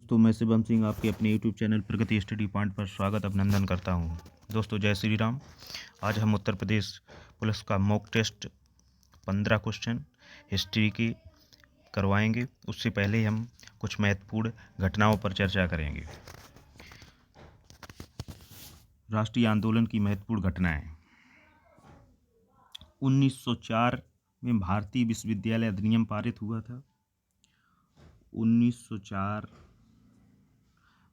दोस्तों, मैं शिवम सिंह आपके अपने यूट्यूब चैनल प्रगति स्टडी पॉइंट पर स्वागत अभिनंदन करता हूं। दोस्तों, जय श्री राम। आज हम उत्तर प्रदेश पुलिस का मॉक टेस्ट 15 क्वेश्चन हिस्ट्री की करवाएंगे। उससे पहले हम कुछ महत्वपूर्ण घटनाओं पर चर्चा करेंगे। राष्ट्रीय आंदोलन की महत्वपूर्ण घटनाएं। 1904 में भारतीय विश्वविद्यालय अधिनियम पारित हुआ था। 1904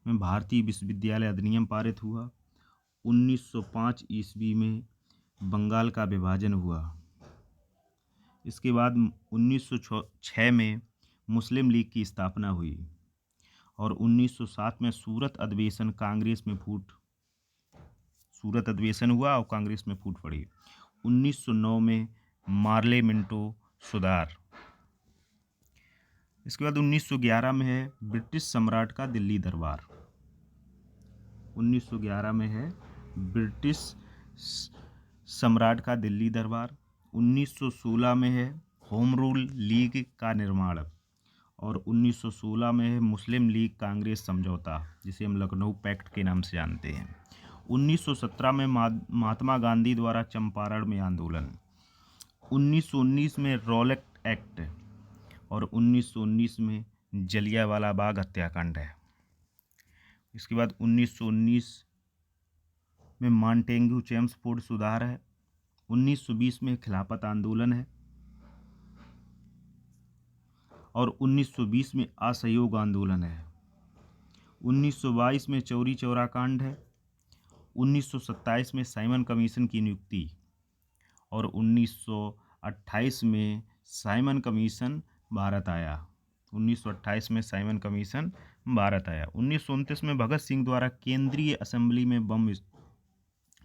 में भारतीय विश्वविद्यालय अधिनियम पारित हुआ। 1905 ईस्वी में बंगाल का विभाजन हुआ। इसके बाद 1906 में मुस्लिम लीग की स्थापना हुई और 1907 में सूरत अधिवेशन हुआ और कांग्रेस में फूट पड़ी। 1909 में मार्ले मिंटो सुधार। इसके बाद 1911 में है ब्रिटिश सम्राट का दिल्ली दरबार। 1911 में है ब्रिटिश सम्राट का दिल्ली दरबार। 1916 में है होम रूल लीग का निर्माण और 1916 में है मुस्लिम लीग कांग्रेस समझौता, जिसे हम लखनऊ पैक्ट के नाम से जानते हैं। 1917 में महात्मा गांधी द्वारा चंपारण में आंदोलन। 1919 में रॉलेट एक्ट और 1919 में जलियांवाला बाग हत्याकांड है। इसके बाद 1919 में मॉन्टेग्यू चेम्सफोर्ड सुधार है। 1920 में खिलाफत आंदोलन है और 1920 में असहयोग आंदोलन है। 1922 में चौरी चौरा कांड है। 1927 में साइमन कमीशन की नियुक्ति और 1928 में साइमन कमीशन भारत आया। 1928 में साइमन कमीशन भारत आया। 1929 में भगत सिंह द्वारा केंद्रीय असेंबली में बम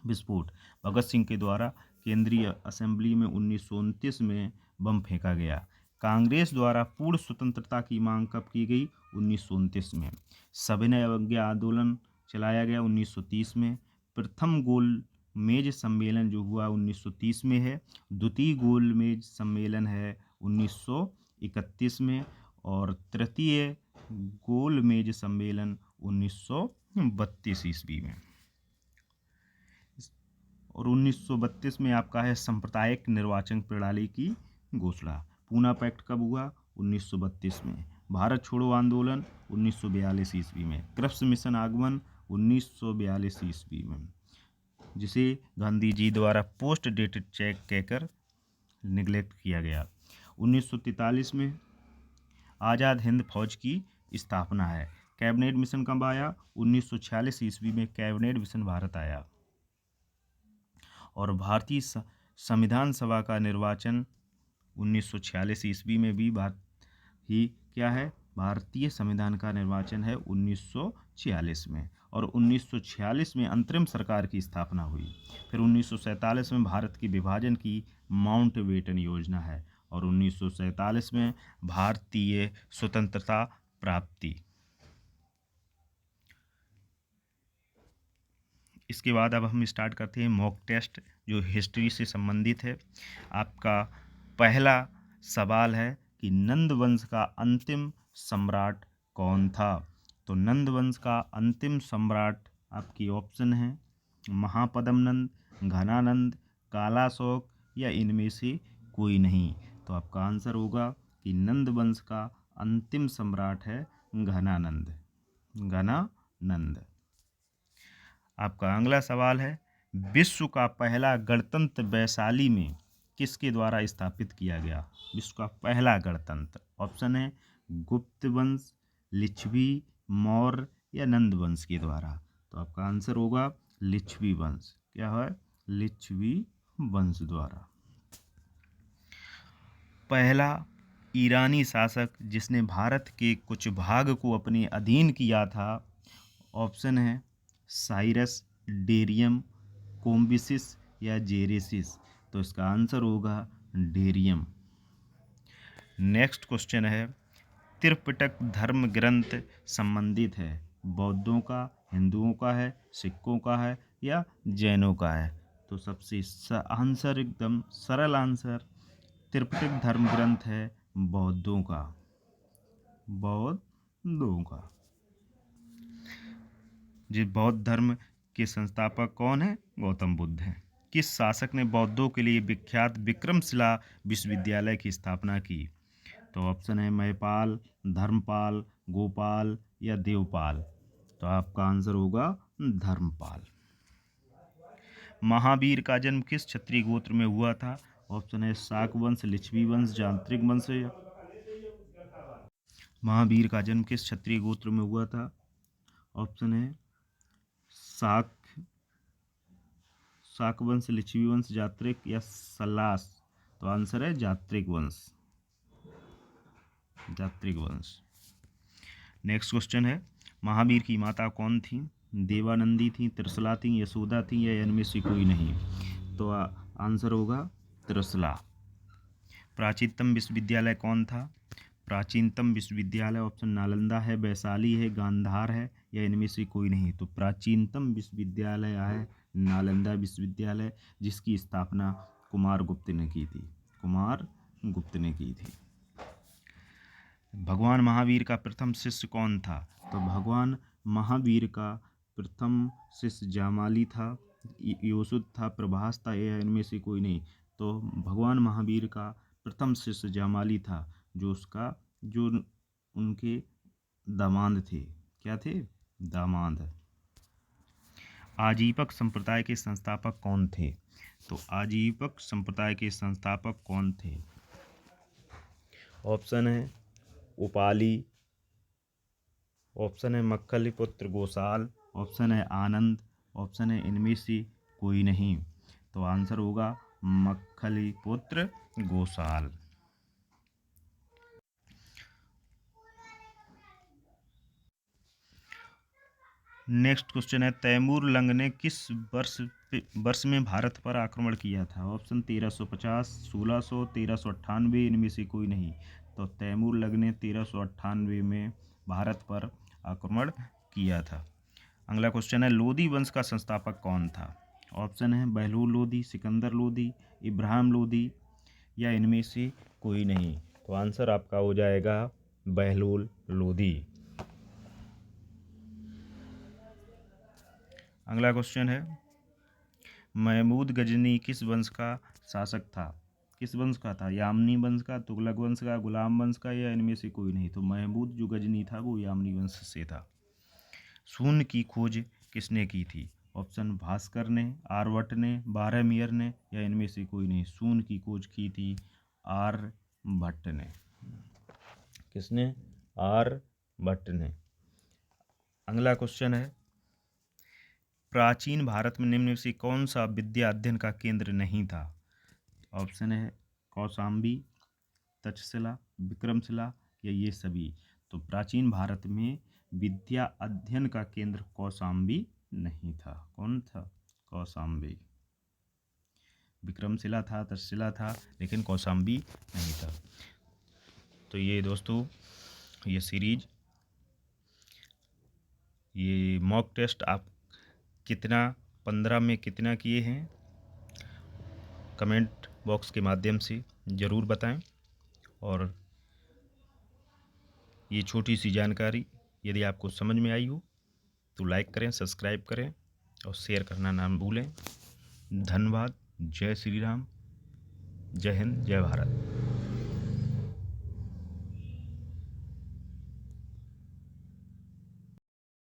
विस्फोट। भगत सिंह के द्वारा केंद्रीय असेंबली में 1929 में बम फेंका गया। कांग्रेस द्वारा पूर्ण स्वतंत्रता की मांग कब की गई? 1929 में। सविनय अवज्ञा आंदोलन चलाया गया 1930 में। प्रथम गोल मेज सम्मेलन जो हुआ 1930 में है। द्वितीय गोल मेज सम्मेलन है 1931 में और तृतीय गोल मेज सम्मेलन 1932 ईस्वी में। और 1932 में आपका है सांप्रदायिक निर्वाचन प्रणाली की घोषणा। पूना पैक्ट कब हुआ? 1932 में। भारत छोड़ो आंदोलन 1942 ईस्वी में। क्रिप्स मिशन आगमन 1942 ईस्वी में, जिसे गांधी जी द्वारा पोस्ट डेटेड चेक कहकर निगलेक्ट किया गया। 1943 में आज़ाद हिंद फौज की स्थापना है। कैबिनेट मिशन कब आया? 1946 ईस्वी में कैबिनेट मिशन भारत आया। और भारतीय संविधान सभा का निर्वाचन 1946 ईस्वी में भी भारतीय संविधान का निर्वाचन है 1946 में। और 1946 में अंतरिम सरकार की स्थापना हुई। फिर 1947 में भारत के विभाजन की माउंटबेटन योजना है और 1947 में भारतीय स्वतंत्रता प्राप्ति। इसके बाद अब हम स्टार्ट करते हैं मॉक टेस्ट जो हिस्ट्री से संबंधित है। आपका पहला सवाल है कि नंद वंश का अंतिम सम्राट कौन था? तो नंद वंश का अंतिम सम्राट आपकी ऑप्शन है महापद्म नंद, घनानंद, कालाशोक या इनमें से कोई नहीं। तो आपका आंसर होगा कि नंद वंश का अंतिम सम्राट है घनानंद। आपका अगला सवाल है विश्व का पहला गणतंत्र वैशाली में किसके द्वारा स्थापित किया गया? विश्व का पहला गणतंत्र। ऑप्शन है गुप्त वंश, लिच्छवी, मौर्य या नंद वंश के द्वारा। तो आपका आंसर होगा लिच्छवी वंश। क्या है? लिच्छवी वंश द्वारा। पहला ईरानी शासक जिसने भारत के कुछ भाग को अपने अधीन किया था। ऑप्शन है साइरस, डेरियम, कोम्बिसिस या जेरेसिस। तो इसका आंसर होगा डेरियम। नेक्स्ट क्वेश्चन है त्रिपिटक धर्म ग्रंथ संबंधित है बौद्धों का, हिंदुओं का है, सिखों का है या जैनों का है? तो सबसे आंसर एकदम सरल आंसर त्रिपिटक धर्म ग्रंथ है बौद्धों का। जो बौद्ध धर्म के संस्थापक कौन है? गौतम बुद्ध हैं। किस शासक ने बौद्धों के लिए विख्यात विक्रमशिला विश्वविद्यालय की स्थापना की? तो ऑप्शन है महिपाल, धर्मपाल, गोपाल या देवपाल। तो आपका आंसर होगा धर्मपाल। महावीर का जन्म किस क्षत्रिय गोत्र में हुआ था? ऑप्शन है शाक वंश, लिच्छवी वंश, यांत्रिक वंश या महावीर का जन्म किस क्षत्रिय गोत्र में हुआ था? ऑप्शन है शाक शाक वंश, लिच्छवी वंश, जात्रिक या सलास। तो आंसर है जात्रिक वंश। जात्रिक वंश। नेक्स्ट क्वेश्चन है महावीर की माता कौन थी? देवानंदी थी, त्रिशला थी, यशोदा थी या इनमें से कोई नहीं? तो आंसर होगा त्रिशला। प्राचीनतम विश्वविद्यालय कौन था? प्राचीनतम विश्वविद्यालय ऑप्शन नालंदा है, वैशाली है, गांधार है या इनमें से कोई नहीं? तो प्राचीनतम विश्वविद्यालय है नालंदा विश्वविद्यालय, जिसकी स्थापना कुमार गुप्त ने की थी। कुमार गुप्त ने की थी। भगवान महावीर का प्रथम शिष्य कौन था? तो भगवान महावीर का प्रथम शिष्य जामाली था, योसुद था, प्रभास था या इनमें से कोई नहीं? तो भगवान महावीर का प्रथम शिष्य जामाली था, जो उनके दामाद थे। क्या थे? दामाद। आजीवक संप्रदाय के संस्थापक कौन थे? तो आजीवक संप्रदाय के संस्थापक कौन थे? ऑप्शन है उपाली, ऑप्शन है मक्खलीपुत्र गोसाल, ऑप्शन है आनंद, ऑप्शन है इनमें से कोई नहीं। तो आंसर होगा मक्खलीपुत्र गोसाल। नेक्स्ट क्वेश्चन है तैमूर लंग ने किस वर्ष में भारत पर आक्रमण किया था? ऑप्शन 1350, 1600, 1398, इनमें से कोई नहीं। तो तैमूर लंग ने 1398 में भारत पर आक्रमण किया था। अगला क्वेश्चन है लोदी वंश का संस्थापक कौन था? ऑप्शन है बहलोल लोदी, सिकंदर लोदी, इब्राहिम लोदी या इनमें से कोई नहीं। तो आंसर आपका हो जाएगा बहलोल लोदी। अगला क्वेश्चन है महमूद गजनी किस वंश का शासक था? किस वंश का था? यामनी वंश का, तुगलक वंश का, गुलाम वंश का या इनमें से कोई नहीं? तो महमूद जो गजनी था वो यामनी वंश से था। शून्य की खोज किसने की थी? ऑप्शन भास्कर ने, आर्यभट्ट ने, बारहमियर ने या इनमें से कोई नहीं? शून्य की खोज की थी आर्यभट्ट ने। किसने? आर्यभट्ट ने। अगला क्वेश्चन है प्राचीन भारत में निम्न में से कौन सा विद्या अध्ययन का केंद्र नहीं था? ऑप्शन है कौशाम्बी, तक्षशिला, विक्रमशिला या ये सभी। तो प्राचीन भारत में विद्या अध्ययन का केंद्र कौशाम्बी नहीं था। कौन था? कौशाम्बी। विक्रमशिला था, तक्षशिला था, लेकिन कौशाम्बी नहीं था। तो ये दोस्तों ये सीरीज, ये मॉक टेस्ट आप कितना 15 में कितना किए हैं कमेंट बॉक्स के माध्यम से ज़रूर बताएं। और ये छोटी सी जानकारी यदि आपको समझ में आई हो तो लाइक करें, सब्सक्राइब करें और शेयर करना ना भूलें। धन्यवाद। जय श्री राम। जय हिंद, जय भारत।